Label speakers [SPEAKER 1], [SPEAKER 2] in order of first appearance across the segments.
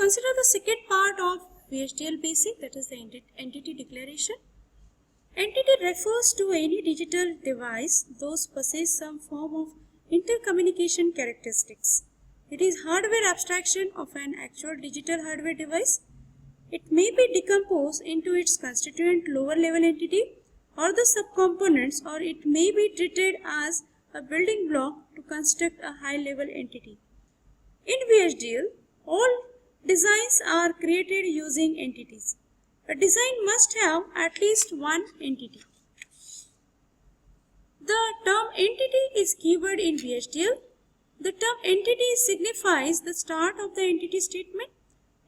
[SPEAKER 1] consider the second part of VHDL basic, that is the entity declaration. Entity refers to any digital device those possess some form of intercommunication characteristics. It is hardware abstraction of an actual digital hardware device. It may be decomposed into its constituent lower level entity or the subcomponents, or it may be treated as a building block to construct a high level entity. In VHDL, all designs are created using entities. A design must have at least one entity. The term entity is keyword in VHDL. The term entity signifies the start of the entity statement.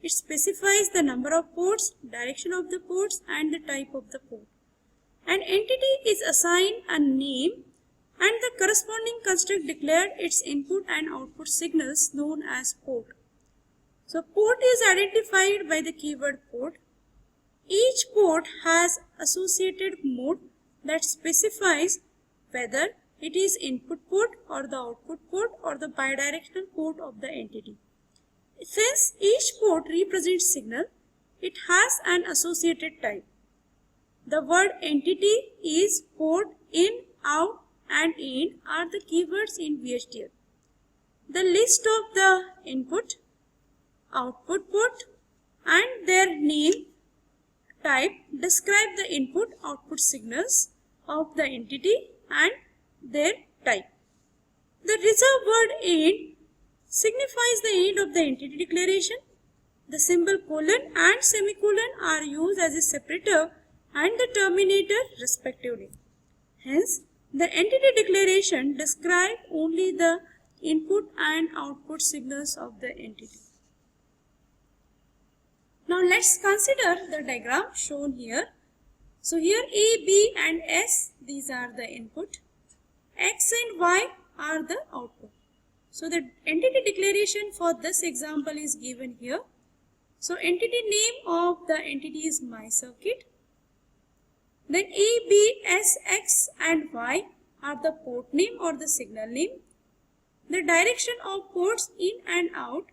[SPEAKER 1] It specifies the number of ports, direction of the ports, and the type of the port. An entity is assigned a name, and the corresponding construct declared its input and output signals known as port. So port is identified by the keyword port. Each port has associated mode that specifies whether it is input port or the output port or the bidirectional port of the entity. Since each port represents signal, it has an associated type. The word entity is port, in, out, and in are the keywords in VHDL. The list of the input, output port, and their name type describe the input-output signals of the entity and their type. The reserved word end signifies the end of the entity declaration. The symbol colon and semicolon are used as a separator and the terminator respectively. Hence, the entity declaration describes only the input and output signals of the entity. Now let's consider the diagram shown here. So here A, B and S, these are the input. X and Y are the output. So the entity declaration for this example is given here. So entity name of the entity is my circuit. Then A, B, S, X and Y are the port name or the signal name. The direction of ports in and out.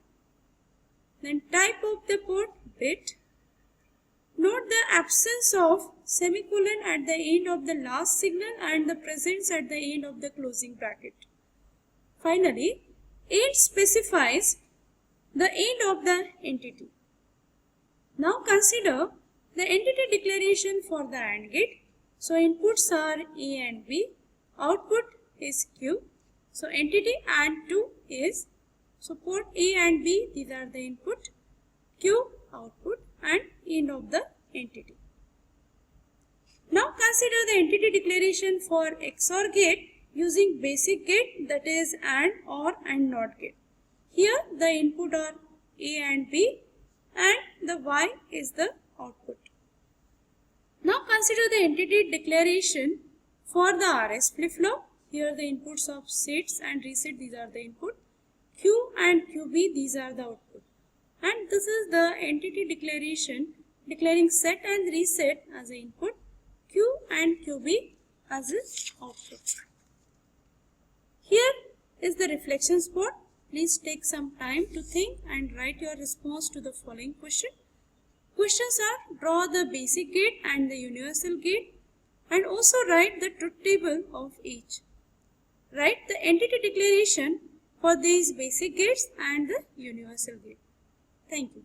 [SPEAKER 1] Then type of the port, bit. Note the absence of semicolon at the end of the last signal and the presence at the end of the closing bracket. Finally, end specifies the end of the entity. Now consider the entity declaration for the AND gate. So inputs are A and B, output is Q. So entity AND2 is, so port A and B, these are the input, Q output and end of the entity. Now consider the entity declaration for XOR gate using basic gate, that is AND, OR and NOT gate. Here the input are A and B and the Y is the output. Now consider the entity declaration for the RS flip-flop. Here the inputs of sets and reset, these are the input. Q and QB, these are the output. And this is the entity declaration declaring set and reset as the input, Q and QB as its output. Here is the reflection spot. Please take some time to think and write your response to the following question. Questions are: draw the basic gate and the universal gate and also write the truth table of each. Write the entity declaration for these basic gates and the universal gate. Thank you.